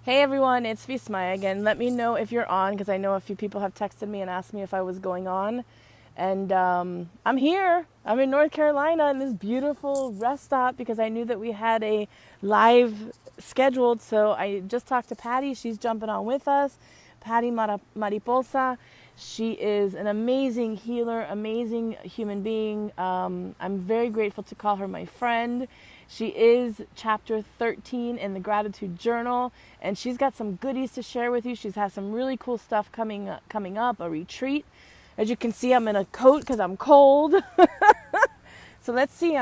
Hey everyone, it's Vismaya again. Let me know if you're on because I know a few people have texted me and asked me if I was going on. And I'm here. I'm in North Carolina in this beautiful rest stop because I knew that we had a live scheduled. So I just talked to Patty. She's jumping on with us. Paty Mariposa. She is an amazing healer, amazing human being. I'm very grateful to call her my friend. She is chapter 13 in the gratitude journal, and she's got some goodies to share with you. She's has some really cool stuff coming up, a retreat. As you can see, I'm in a coat because I'm cold. So let's see.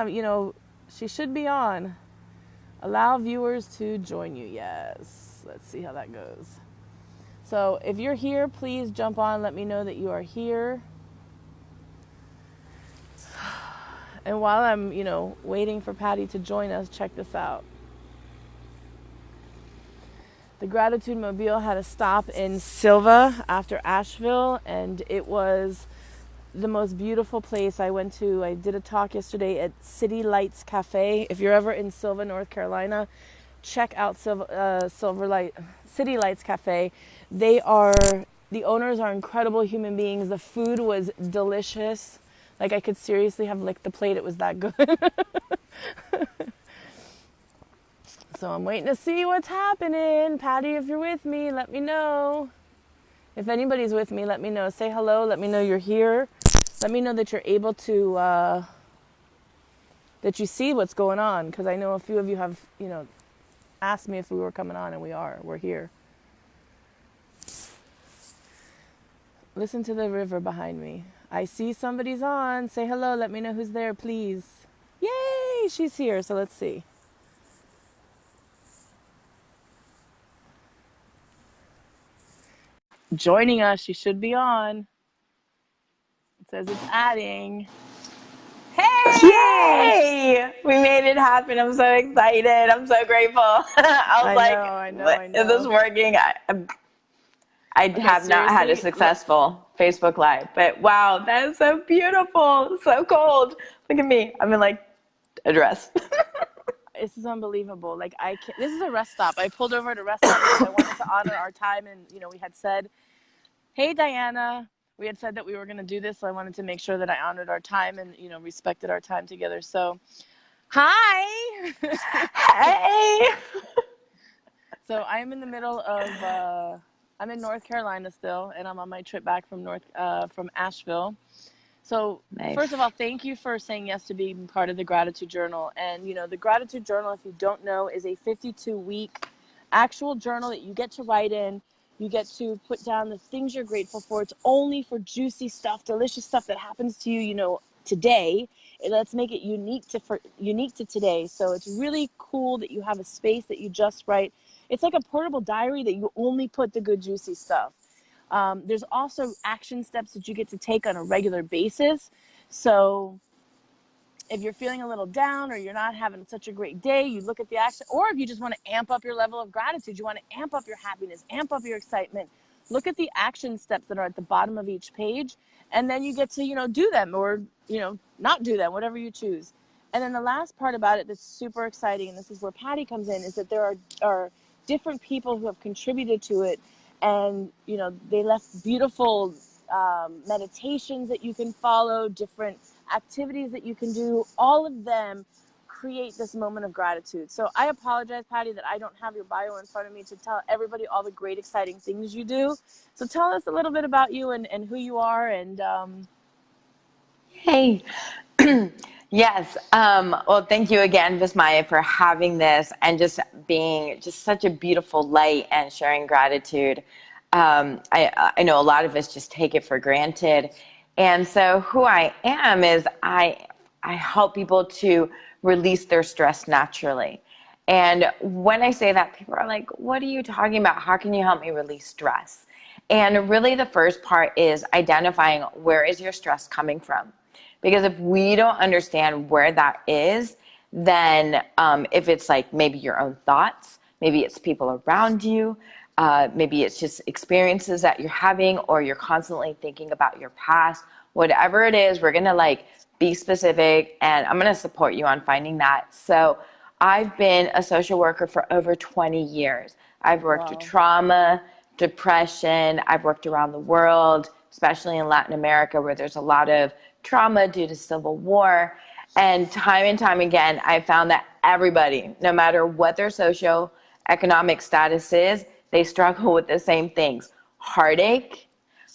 She should be on. Allow viewers to join you. Yes. Let's see how that goes. So if you're here, please jump on. Let me know that you are here. And while I'm, waiting for Patty to join us, check this out. The Gratitude Mobile had a stop in Silva after Asheville, and it was the most beautiful place I went to. I did a talk yesterday at City Lights Cafe. If you're ever in Silva, North Carolina, check out City Lights Cafe. The owners are incredible human beings. The food was delicious. Like I could seriously have licked the plate. It was that good. So I'm waiting to see what's happening. Patty, if you're with me, let me know. If anybody's with me, let me know. Say hello. Let me know you're here. Let me know that you're able to, that you see what's going on. Because I know a few of you have, asked me if we were coming on, and we are. We're here. Listen to the river behind me. I see somebody's on. Say hello. Let me know who's there, please. Yay! She's here. So let's see. Joining us. She should be on. It says it's adding. Hey! Yay! We made it happen. I'm so excited. I'm so grateful. I was I know, like, I know, what, I is this know. working? I Okay, have not had a seriously, successful Facebook Live, but wow, that is so beautiful. So cold. Look at me. I'm in like a dress. this is unbelievable. Like this is a rest stop. I pulled over at a rest stop because I wanted to honor our time, and we had said, "Hey, Diana." We had said that we were going to do this, so I wanted to make sure that I honored our time and respected our time together. So, hi. Hey! So I am in the middle of. I'm in North Carolina still, and I'm on my trip back from Asheville. So first of Nice. all, thank you for saying yes to being part of the Gratitude Journal. And the Gratitude Journal, if you don't know, is a 52-week actual journal that you get to write in. You get to put down the things you're grateful for. It's only for juicy stuff, delicious stuff that happens to you, today. Let's make it unique to today. So it's really cool that you have a space that you just write. It's like a portable diary that you only put the good, juicy stuff. There's also action steps that you get to take on a regular basis. So if you're feeling a little down or you're not having such a great day, you look at the action, or if you just want to amp up your level of gratitude, you want to amp up your happiness, amp up your excitement, look at the action steps that are at the bottom of each page, and then you get to, do them or, not do them, whatever you choose. And then the last part about it that's super exciting, and this is where Patty comes in, is that there are different people who have contributed to it, and, they left beautiful meditations that you can follow, different activities that you can do. All of them create this moment of gratitude. So I apologize, Patty, that I don't have your bio in front of me to tell everybody all the great, exciting things you do. So tell us a little bit about you and who you are. And Hey. Yes. Well, thank you again, Vismaya, for having this and just being just such a beautiful light and sharing gratitude. I know a lot of us just take it for granted. And so who I am is I help people to release their stress naturally. And when I say that, people are like, what are you talking about? How can you help me release stress? And really the first part is identifying where is your stress coming from? Because if we don't understand where that is, then if it's like maybe your own thoughts, maybe it's people around you, maybe it's just experiences that you're having, or you're constantly thinking about your past, whatever it is, we're going to like be specific, and I'm going to support you on finding that. So I've been a social worker for over 20 years. I've worked with Wow. trauma, depression. I've worked around the world, especially in Latin America, where there's a lot of trauma due to civil war. And time again, I found that everybody, no matter what their socioeconomic status is, they struggle with the same things: heartache,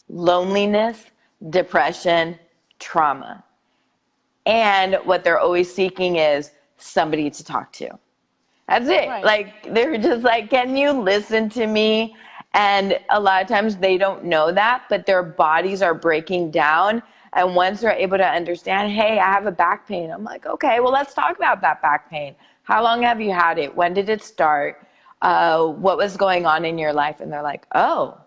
loneliness, depression, trauma. And what they're always seeking is somebody to talk to. That's it. Right. Like, they're just like, can you listen to me? And a lot of times they don't know that, but their bodies are breaking down. And once they're able to understand, hey, I have a back pain, I'm like, okay, well, let's talk about that back pain. How long have you had it? When did it start? What was going on in your life? And they're like, oh,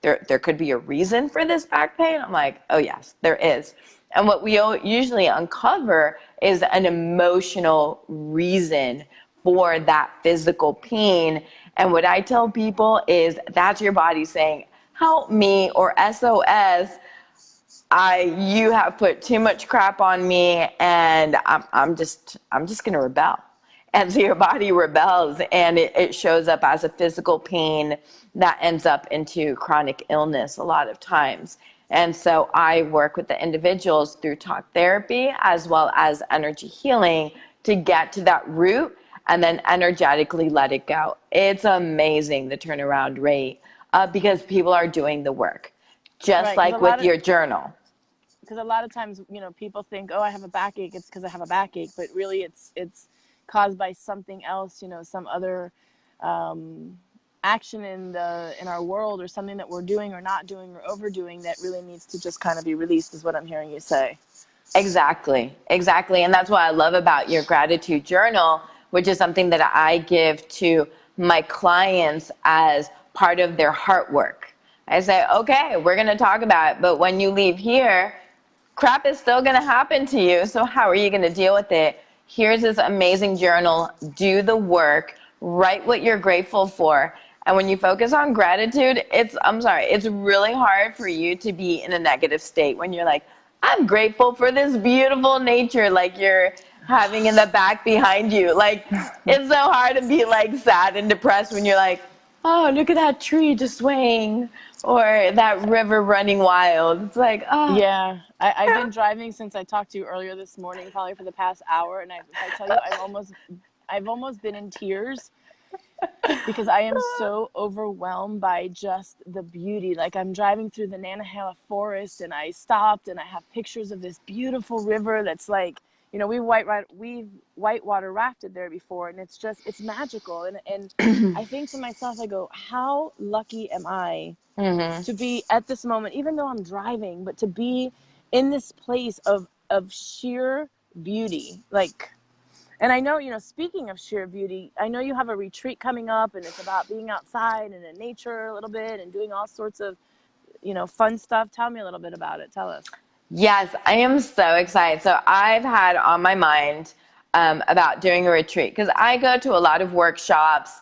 there could be a reason for this back pain? I'm like, oh, yes, there is. And what we usually uncover is an emotional reason for that physical pain. And what I tell people is that's your body saying, help me, or SOS, you have put too much crap on me, and I'm just gonna rebel. And so your body rebels, and it shows up as a physical pain that ends up into chronic illness a lot of times. And so I work with the individuals through talk therapy as well as energy healing to get to that root and then energetically let it go. It's amazing, the turnaround rate, because people are doing the work, just Right. like with your journal. Because a lot of times, people think, oh, I have a backache, it's because I have a backache, but really it's caused by something else, some other action in our world, or something that we're doing or not doing or overdoing that really needs to just kind of be released, is what I'm hearing you say. Exactly. And that's what I love about your gratitude journal, which is something that I give to my clients as part of their heart work. I say, okay, we're going to talk about it, but when you leave here, crap is still going to happen to you. So how are you going to deal with it? Here's this amazing journal. Do the work. Write what you're grateful for. And when you focus on gratitude, it's really hard for you to be in a negative state when you're like, I'm grateful for this beautiful nature, like you're having in the back behind you. Like, it's so hard to be like sad and depressed when you're like, oh, look at that tree just swaying, or that river running wild. It's like, oh. Yeah, I've been driving since I talked to you earlier this morning, probably for the past hour, and I tell you, I've almost been in tears because I am so overwhelmed by just the beauty. Like, I'm driving through the Nanahala forest, and I stopped, and I have pictures of this beautiful river that's like, we've whitewater rafted there before, and it's magical. And I think to myself, I go, how lucky am I to be at this moment, even though I'm driving, but to be in this place of sheer beauty. Like, and I know, speaking of sheer beauty, I know you have a retreat coming up, and it's about being outside and in nature a little bit and doing all sorts of, fun stuff. Tell me a little bit about it. Tell us. Yes, I am so excited. So I've had on my mind about doing a retreat, because I go to a lot of workshops,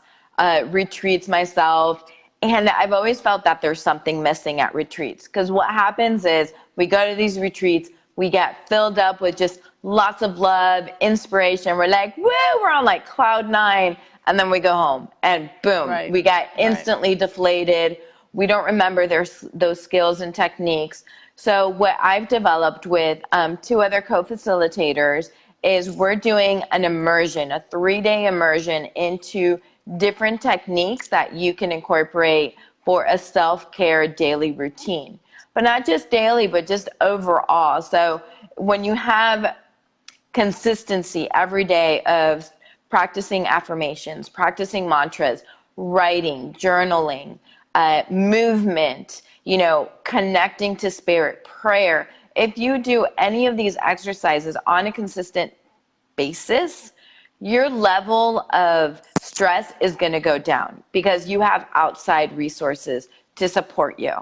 retreats myself, and I've always felt that there's something missing at retreats. Because what happens is we go to these retreats, we get filled up with just lots of love, inspiration. We're like, woo, we're on like cloud nine. And then we go home and boom, Right. we get instantly deflated. We don't remember those skills and techniques. So what I've developed with two other co-facilitators is we're doing an immersion, a 3-day immersion into different techniques that you can incorporate for a self-care daily routine. But not just daily, but just overall. So when you have consistency every day of practicing affirmations, practicing mantras, writing, journaling, movement, connecting to spirit, prayer. If you do any of these exercises on a consistent basis, your level of stress is going to go down because you have outside resources to support you.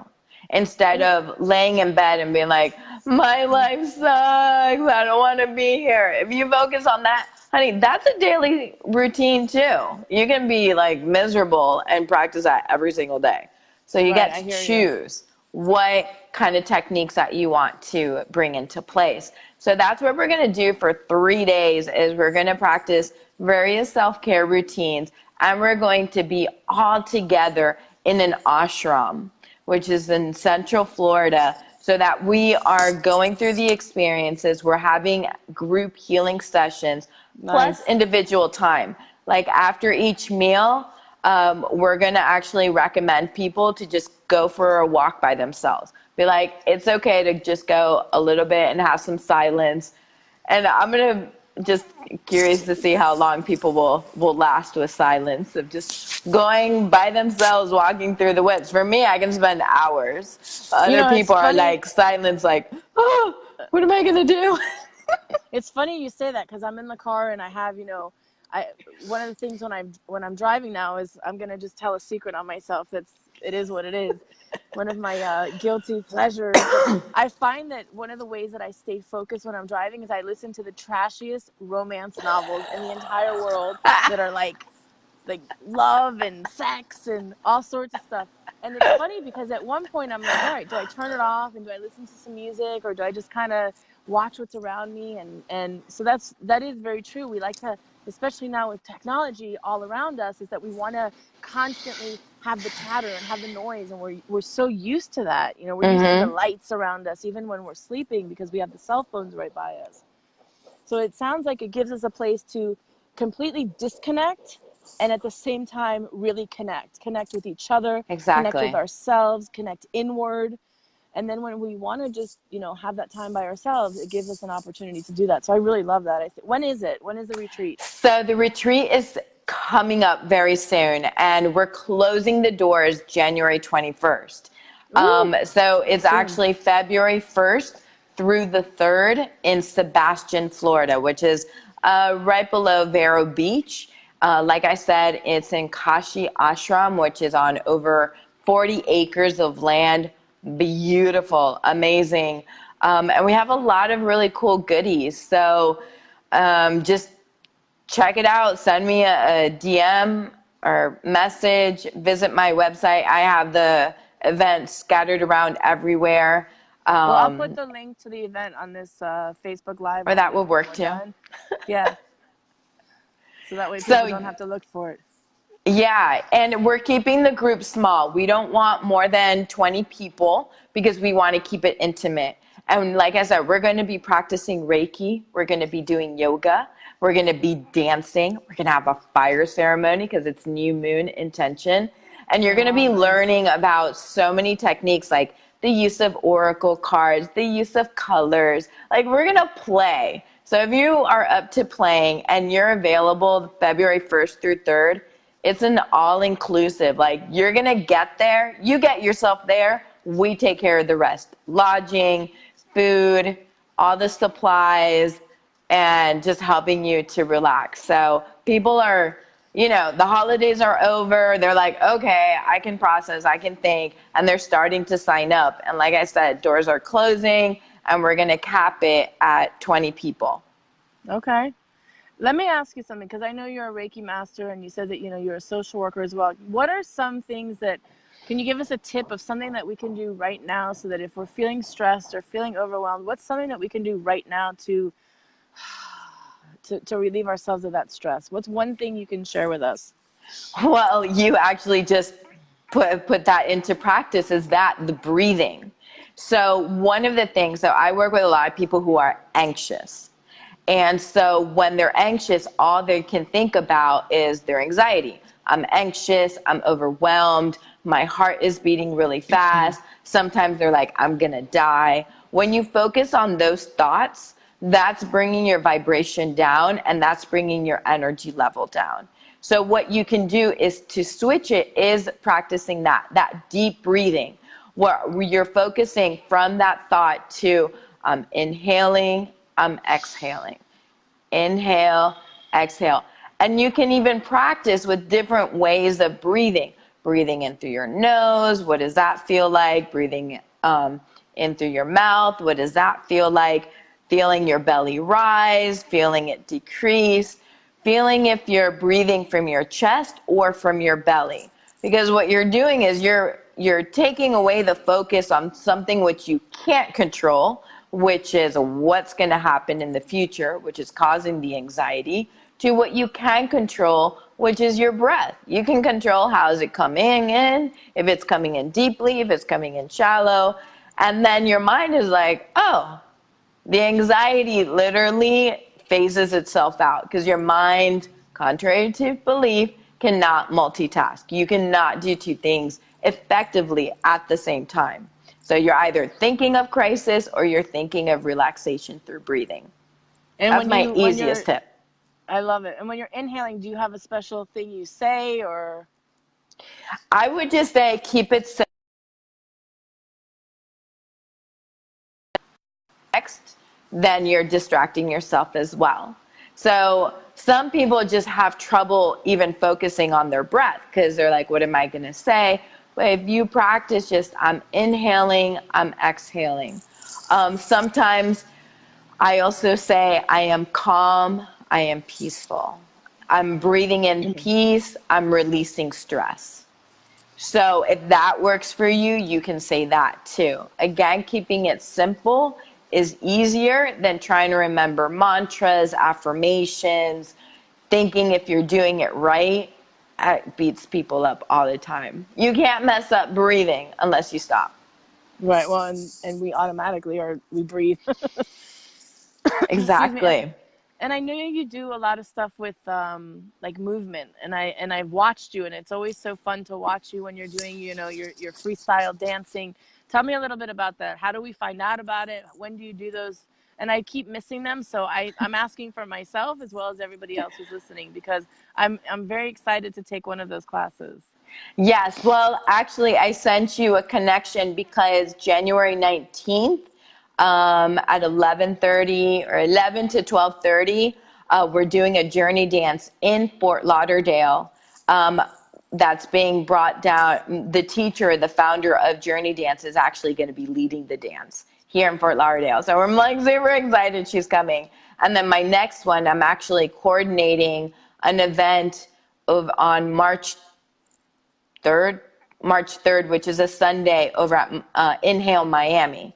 Instead of laying in bed and being like, my life sucks, I don't want to be here. If you focus on that, honey, that's a daily routine too. You can be like miserable and practice that every single day. So you get to choose what kind of techniques that you want to bring into place. So that's what we're going to do for 3 days is we're going to practice various self-care routines, and we're going to be all together in an ashram, which is in Central Florida, so that we are going through the experiences. We're having group healing sessions plus Nice. individual time. Like after each meal, we're going to actually recommend people to just go for a walk by themselves. Be like, it's okay to just go a little bit and have some silence. And I'm going to just curious to see how long people will last with silence of just going by themselves, walking through the woods. For me, I can spend hours. You Other know, it's people are funny. like silence, like, oh, what am I going to do? It's funny you say that because I'm in the car and I have, I one of the things when I'm driving now is I'm gonna just tell a secret on myself. It is what it is. One of my guilty pleasures. But I find that one of the ways that I stay focused when I'm driving is I listen to the trashiest romance novels in the entire world that are like love and sex and all sorts of stuff. And it's funny because at one point I'm like, all right, do I turn it off and do I listen to some music or do I just kind of watch what's around me? And so that is very true. We like to, especially now with technology all around us, is that we want to constantly have the chatter and have the noise, and we're so used to that. We're used to the lights around us even when we're sleeping because we have the cell phones right by us. So it sounds like it gives us a place to completely disconnect and at the same time really connect with each other, connect with Exactly. ourselves, connect inward. And then when we want to just, have that time by ourselves, it gives us an opportunity to do that. So I really love that. When is it? When is the retreat? So the retreat is coming up very soon, and we're closing the doors January 21st. Ooh, So it's soon. actually February 1st through the 3rd in Sebastian, Florida, which is right below Vero Beach. Like I said, it's in Kashi Ashram, which is on over 40 acres of land. Beautiful, amazing. And we have a lot of really cool goodies. So just check it out. Send me a DM or message. Visit my website. I have the events scattered around everywhere. Well, I'll put the link to the event on this Facebook Live Or when that we will when work we're too. done. Yeah, so that way people So don't have to look for it. yeah, and we're keeping the group small. We don't want more than 20 people because we want to keep it intimate. And like I said, we're going to be practicing Reiki. We're going to be doing yoga. We're going to be dancing. We're going to have a fire ceremony because it's new moon intention. And you're Oh, going to wow, be nice. learning about so many techniques like the use of oracle cards, the use of colors. Like we're going to play. So if you are up to playing and you're available February 1st through 3rd, it's an all-inclusive. Like you're going to get there. You get yourself there. We take care of the rest. Lodging, food, all the supplies, and just helping you to relax. So people are, the holidays are over. They're like, okay, I can process, I can think, and they're starting to sign up. And like I said, doors are closing, and we're going to cap it at 20 people. Okay. Let me ask you something, because I know you're a Reiki master and you said that, you're a social worker as well. What are some things can you give us a tip of something that we can do right now so that if we're feeling stressed or feeling overwhelmed, what's something that we can do right now to relieve ourselves of that stress? What's one thing you can share with us? Well, you actually just put that into practice is that the breathing. So one of the things, so I work with a lot of people who are anxious. And so when they're anxious, all they can think about is their anxiety. I'm anxious, I'm overwhelmed, my heart is beating really fast. Sometimes they're like, I'm gonna die. When you focus on those thoughts, that's bringing your vibration down and that's bringing your energy level down. So what you can do is to switch it is practicing that deep breathing where you're focusing from that thought to inhaling, exhaling. Inhale, exhale. And you can even practice with different ways of breathing. Breathing in through your nose, what does that feel like? Breathing in through your mouth, what does that feel like? Feeling your belly rise, feeling it decrease, feeling if you're breathing from your chest or from your belly. Because what you're doing is you're taking away the focus on something which you can't control, which is what's going to happen in the future, which is causing the anxiety, to what you can control, which is your breath. You can control how is it coming in, if it's coming in deeply, if it's coming in shallow. And then your mind is like, oh, the anxiety literally phases itself out because your mind, contrary to belief, cannot multitask. You cannot do two things effectively at the same time. So you're either thinking of crisis or you're thinking of relaxation through breathing. And That's my when you're, easiest tip. I love it. And when you're inhaling, do you have a special thing you say, or? I would just say keep it simple. Then you're distracting yourself as well. So some people just have trouble even focusing on their breath because they're like, what am I going to say? But if you practice just, I'm inhaling, I'm exhaling. Sometimes I also say, I am calm, I am peaceful. I'm breathing in peace, I'm releasing stress. So if that works for you, you can say that too. Again, keeping it simple is easier than trying to remember mantras, affirmations, thinking if you're doing it right. It beats people up all the time. You can't mess up breathing unless you stop. Right. Well, and we automatically we breathe. Excuse me. Exactly. And I know you do a lot of stuff with like movement, and I've watched you, and it's always so fun to watch you when you're doing, you know, your freestyle dancing. Tell me a little bit about that. How do we find out about it? When do you do those? And I keep missing them, so I'm asking for myself as well as everybody else who's listening, because I'm very excited to take one of those classes. Yes, well, actually, I sent you a connection because January 19th at 11:30 or 11 to 12:30, we're doing a journey dance in Fort Lauderdale. That's being brought down. The teacher, the founder of Journey Dance, is actually going to be leading the dance here in Fort Lauderdale. So I'm like super excited she's coming. And then my next one, I'm actually coordinating an event on March 3rd, which is a Sunday over at Inhale Miami.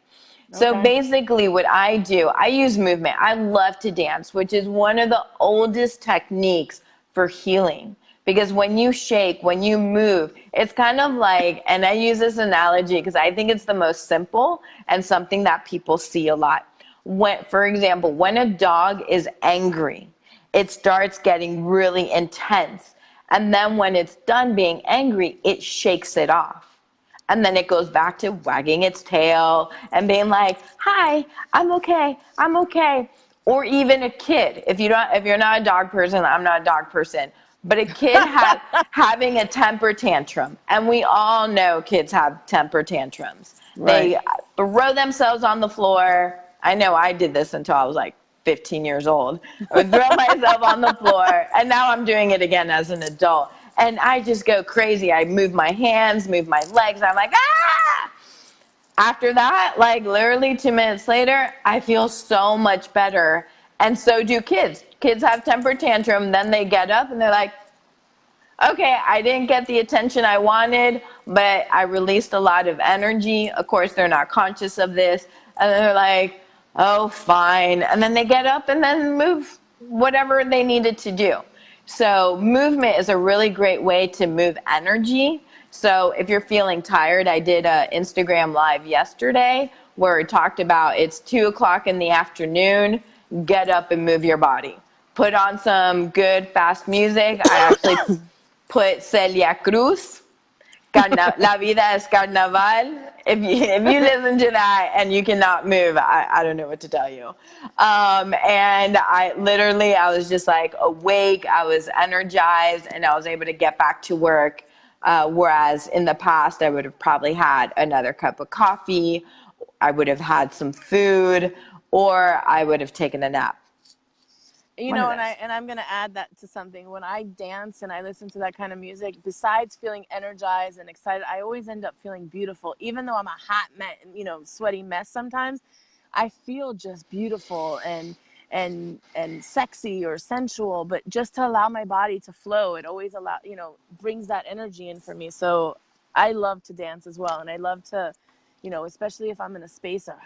So Okay. basically what I do, I use movement. I love to dance, which is one of the oldest techniques for healing. Because when you shake, when you move, it's kind of like, and I use this analogy because I think it's the most simple and something that people see a lot. For example, when a dog is angry, it starts getting really intense. And then when it's done being angry, it shakes it off. And then it goes back to wagging its tail and being like, hi, I'm okay, I'm okay. Or even a kid. If you're not a dog person, I'm not a dog person. But a kid having a temper tantrum. And we all know kids have temper tantrums. Right. They throw themselves on the floor. I know I did this until I was like 15 years old. I would throw myself on the floor, and now I'm doing it again as an adult. And I just go crazy. I move my hands, move my legs. I'm like, ah! After that, like literally 2 minutes later, I feel so much better. And so do kids. Kids have temper tantrum, then they get up and they're like, okay, I didn't get the attention I wanted, but I released a lot of energy. Of course, they're not conscious of this. And they're like, oh, fine. And then they get up and then move whatever they needed to do. So movement is a really great way to move energy. So if you're feeling tired, I did an Instagram live yesterday where it talked about it's 2 o'clock in the afternoon, get up and move your body. Put on some good fast music. I actually put Celia Cruz, La Vida es Carnaval. If you listen to that and you cannot move, I don't know what to tell you. And I was just like awake, I was energized, and I was able to get back to work. Whereas in the past, I would have probably had another cup of coffee, I would have had some food, or I would have taken a nap. You One of know, those. I'm going to add that to something. When I dance and I listen to that kind of music, besides feeling energized and excited, I always end up feeling beautiful. Even though I'm a hot, sweaty mess sometimes, I feel just beautiful and sexy or sensual. But just to allow my body to flow, it always brings that energy in for me. So I love to dance as well, and I love to, especially if I'm in a space of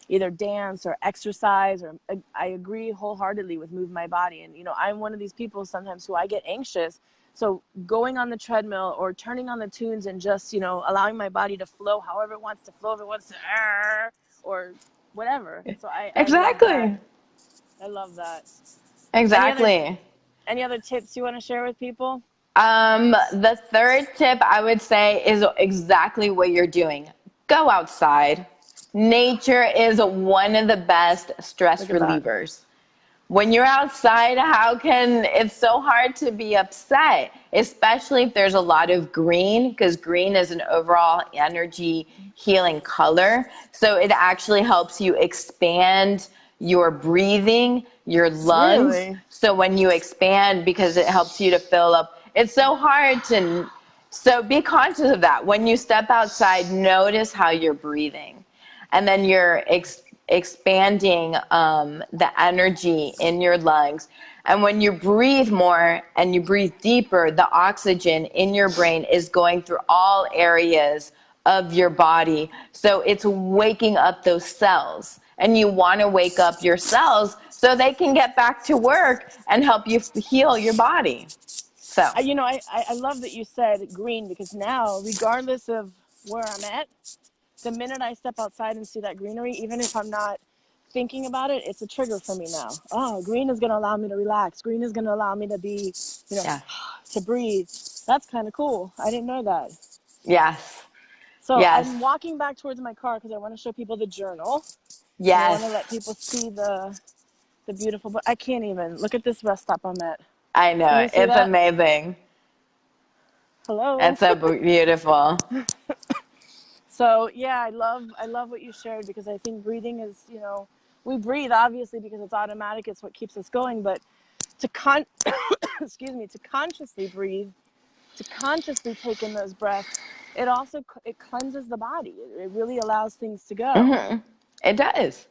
either dance or exercise, or I agree wholeheartedly with move my body. And, you know, I'm one of these people sometimes who I get anxious. So going on the treadmill or turning on the tunes and just, you know, allowing my body to flow however it wants to flow, if it wants to, or whatever. So I love that. Exactly. I love that. Any other, Exactly. any other tips you want to share with people? The third tip I would say is exactly what you're doing. Go outside. Nature is one of the best stress Look at that. relievers. When you're outside, it's so hard to be upset, especially if there's a lot of green, because green is an overall energy healing color. So it actually helps you expand your breathing, your lungs. Really? So when you expand, because it helps you to fill up, it's so hard to, so be conscious of that. When you step outside, notice how you're breathing. And then you're expanding the energy in your lungs. And when you breathe more and you breathe deeper, the oxygen in your brain is going through all areas of your body. So it's waking up those cells. And you want to wake up your cells so they can get back to work and help you heal your body. So, You know, I love that you said green, because now, regardless of where I'm at, the minute I step outside and see that greenery, even if I'm not thinking about it, it's a trigger for me now. Oh, green is going to allow me to relax. Green is going to allow me to be, you know, yeah. to breathe. That's kind of cool. I didn't know that. Yes. So I'm Yes. walking back towards my car because I want to show people the journal, and I want to let Yes. people see the beautiful. But I can't even look at this rest stop I'm at. I Can know. you see It's that? amazing. Hello. It's so beautiful. So yeah, I love what you shared, because I think breathing is, you know, we breathe obviously because it's automatic. It's what keeps us going. But to excuse me, to consciously breathe, to consciously take in those breaths, it also it cleanses the body. It really allows things to go. Hmm. It does.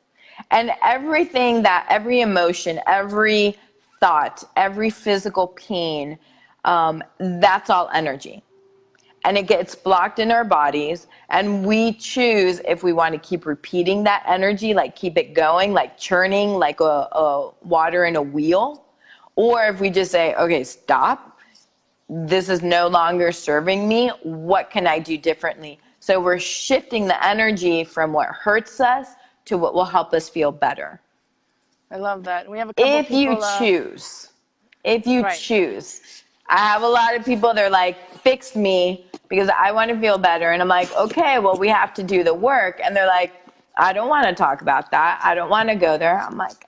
And every emotion, every thought, every physical pain, that's all energy. And it gets blocked in our bodies. And we choose if we want to keep repeating that energy, like keep it going, like churning, like a water in a wheel. Or if we just say, okay, stop. This is no longer serving me. What can I do differently? So we're shifting the energy from what hurts us to what will help us feel better. I love that. We have a couple If you people. choose, if you Right. choose, I have a lot of people, they're like, fix me because I want to feel better. And I'm like, okay, well, we have to do the work. And they're like, I don't want to talk about that. I don't want to go there. I'm like,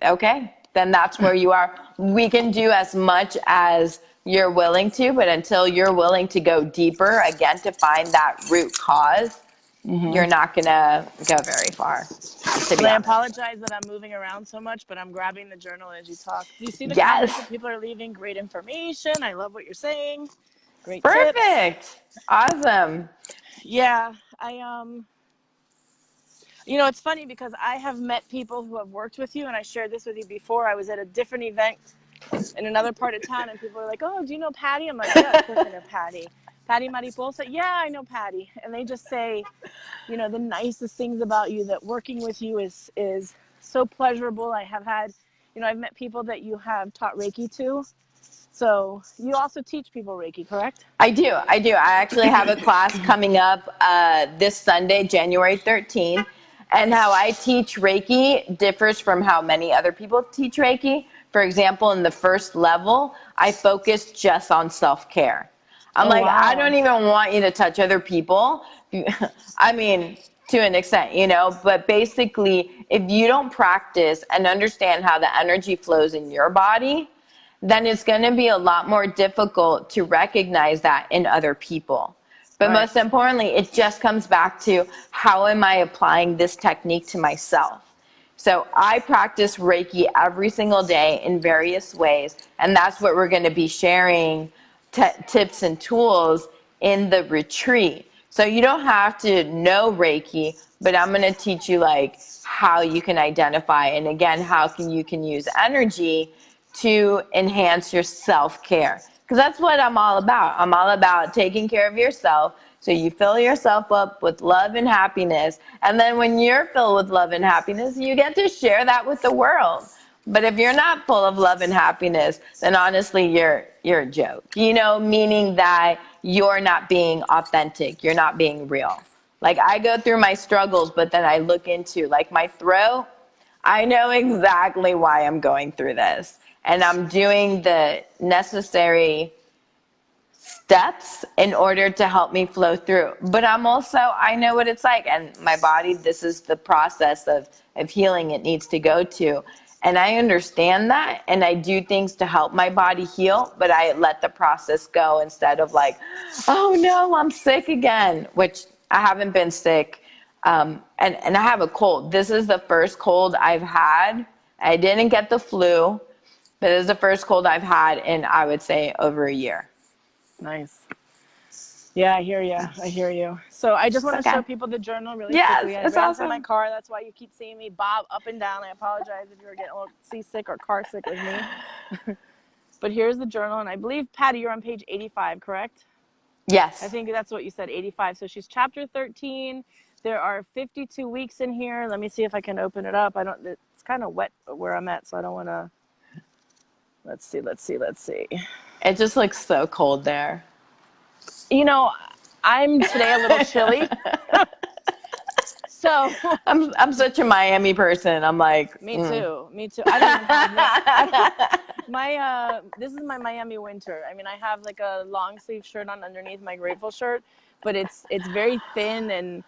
okay, then that's where you are. We can do as much as you're willing to, but until you're willing to go deeper, again, to find that root cause, you're not going to go very far, to And be I honest. apologize that I'm moving around so much, but I'm grabbing the journal as you talk. Do you see the comments Yes. that people are leaving? Great information. I love what you're saying. Great tips. Perfect. Awesome. Yeah, you know, it's funny because I have met people who have worked with you, and I shared this with you before. I was at a different event in another part of town, and people were like, "Oh, do you know Patty?" I'm like, "Yeah, of course I know Patty. Paty Mariposa." "Yeah, I know Patty." And they just say, you know, the nicest things about you, that working with you is so pleasurable. I have had, you know, I've met people that you have taught Reiki to. So you also teach people Reiki, correct? I do. I do. I actually have a class coming up this Sunday, January 13th. And how I teach Reiki differs from how many other people teach Reiki. For example, in the first level, I focus just on self-care. I'm Oh, like, I wow. don't even want you to touch other people. I mean, to an extent, you know, but basically, if you don't practice and understand how the energy flows in your body, then it's going to be a lot more difficult to recognize that in other people. But Right. most importantly, it just comes back to how am I applying this technique to myself? So I practice Reiki every single day in various ways, and that's what we're going to be sharing tips and tools in the retreat. So you don't have to know Reiki, but I'm going to teach you like how you can identify, and again, how you can use energy to enhance your self-care. Because that's what I'm all about. I'm all about taking care of yourself so you fill yourself up with love and happiness. And then when you're filled with love and happiness, you get to share that with the world. But if you're not full of love and happiness, then honestly, you're a joke. You know, meaning that you're not being authentic. You're not being real. Like, I go through my struggles, but then I look into, like, my throat. I know exactly why I'm going through this. And I'm doing the necessary steps in order to help me flow through. But I know what it's like. And my body, this is the process of healing it needs to go to. And I understand that. And I do things to help my body heal. But I let the process go instead of like, oh no, I'm sick again, which I haven't been sick. And I have a cold. This is the first cold I've had. I didn't get the flu. But this is the first cold I've had in, I would say, over a year. Nice. Yeah, I hear you. I hear you. So I just want to show people the journal really quickly. I It's ran awesome. to my car. That's why you keep seeing me bob up and down. I apologize if you were getting a little seasick or car sick with me. But here's the journal. And I believe, Paty, you're on page 85, correct? Yes. I think that's what you said, 85. So she's chapter 13. There are 52 weeks in here. Let me see if I can open it up. It's kind of wet where I'm at, so I don't want to. Let's see. It just looks so cold there. You know, I'm today a little chilly. So I'm such a Miami person. I'm like, me too. I don't even have that. This is my Miami winter. I mean, I have like a long sleeve shirt on underneath my Grateful shirt, but it's very thin, and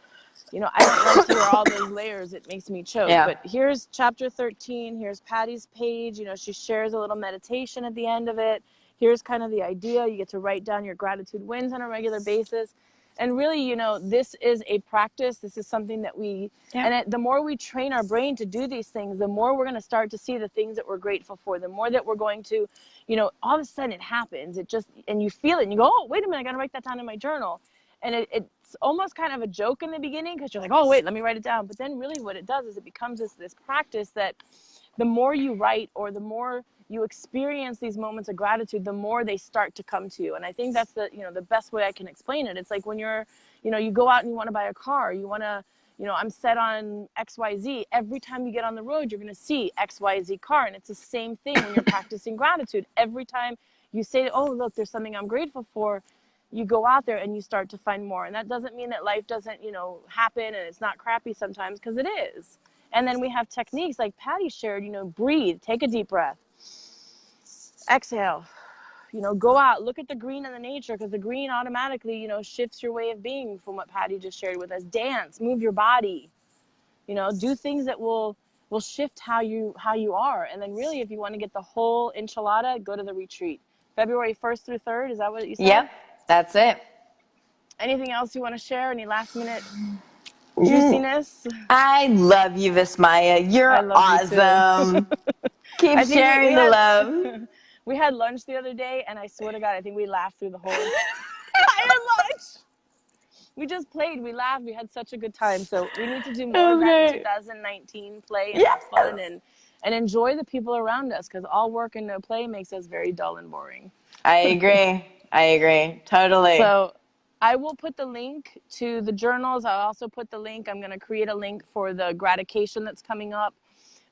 you know, I don't like to wear all those layers. It makes me choke. Yeah. But here's chapter 13. Here's Paty's page. You know, she shares a little meditation at the end of it. Here's kind of the idea. You get to write down your gratitude wins on a regular basis. And really, you know, this is a practice. This is something that the more we train our brain to do these things, the more we're going to start to see the things that we're grateful for, the more that we're going to, you know, all of a sudden it happens. And you feel it and you go, oh, wait a minute, I got to write that down in my journal. And it's almost kind of a joke in the beginning because you're like, oh, wait, let me write it down. But then really what it does is it becomes this practice that the more you write or the more you experience these moments of gratitude, the more they start to come to you. And I think that's the best way I can explain it. It's like when you go out and you want to buy a car, you want to, I'm set on XYZ. Every time you get on the road, you're going to see XYZ car. And it's the same thing when you're practicing gratitude. Every time you say, oh, look, there's something I'm grateful for, you go out there and you start to find more. And that doesn't mean that life doesn't, happen and it's not crappy sometimes, because it is. And then we have techniques like Paty shared, breathe, take a deep breath. Exhale, go out, look at the green in the nature, because the green automatically, shifts your way of being from what Paty just shared with us. Dance, move your body, do things that will shift how you are. And then really, if you want to get the whole enchilada, go to the retreat. February 1st through 3rd, is that what you said? Yep, that's it. Anything else you want to share? Any last minute juiciness? I love you, Vismaya. You're awesome. Keep sharing the love. We had lunch the other day, and I swear to God, I think we laughed through the whole entire lunch. We just played, we laughed, we had such a good time. So we need to do more of that in 2019. Play and have fun and enjoy the people around us, because all work and no play makes us very dull and boring. I agree. Totally. So I will put the link to the journals. I'll also put the link. I'm going to create a link for the gratification that's coming up.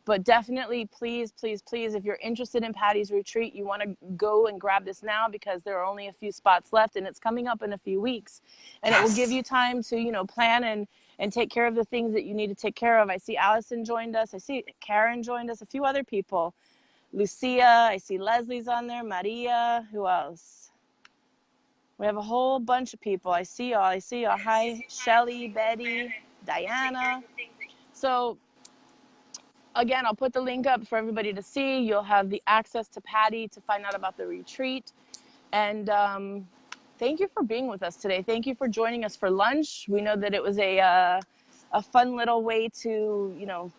But definitely, please, please, please, if you're interested in Paty's retreat, you want to go and grab this now, because there are only a few spots left, and it's coming up in a few weeks. And it will give you time to, plan and take care of the things that you need to take care of. I see Allison joined us. I see Karen joined us. A few other people. Lucia. I see Leslie's on there. Maria. Who else? We have a whole bunch of people. I see y'all. Hi, Shelly, Betty, Diana. So again, I'll put the link up for everybody to see. You'll have the access to Paty to find out about the retreat. And thank you for being with us today. Thank you for joining us for lunch. We know that it was a fun little way to,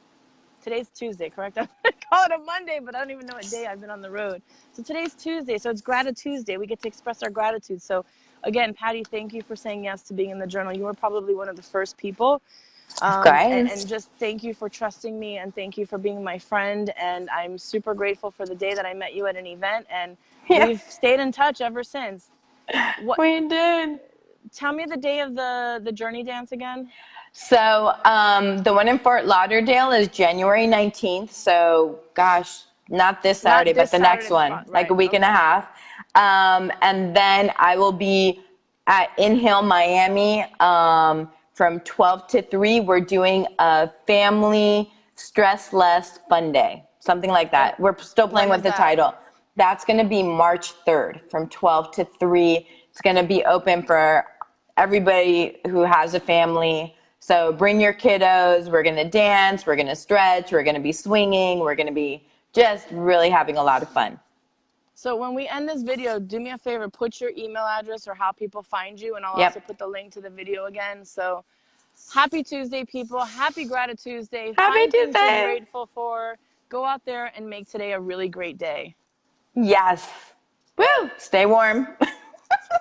today's Tuesday, correct? I call it a Monday, but I don't even know what day I've been on the road. So today's Tuesday, so it's Gratitude Tuesday. We get to express our gratitude. So again, Paty, thank you for saying yes to being in the journal. You were probably one of the first people Guys. And just thank you for trusting me, and thank you for being my friend. And I'm super grateful for the day that I met you at an event, and Yeah, we've stayed in touch ever since. What? we did. Tell me the day of the journey dance again. So the one in Fort Lauderdale is January 19th. So, gosh, not this Saturday, Not but this the next Saturday, the one, like a right? week and a Okay. half. And then I will be at Inhale Miami from 12 to 3. We're doing a family stress less fun day, something like And that. We're still playing when with is the that? title. That's going to be March 3rd from 12 to 3. It's going to be open for everybody who has a family. So bring your kiddos. We're going to dance. We're going to stretch. We're going to be swinging. We're going to be just really having a lot of fun. So when we end this video, do me a favor, put your email address or how people find you, and I'll also Yep. put the link to the video again. So happy Tuesday, people. Happy Gratitude Tuesday. Happy Find things you're Tuesday. grateful for. Go out there and make today a really great day. Yes. Woo. Stay warm.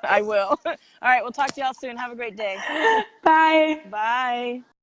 I will. All right, we'll talk to y'all soon. Have a great day. Bye. Bye.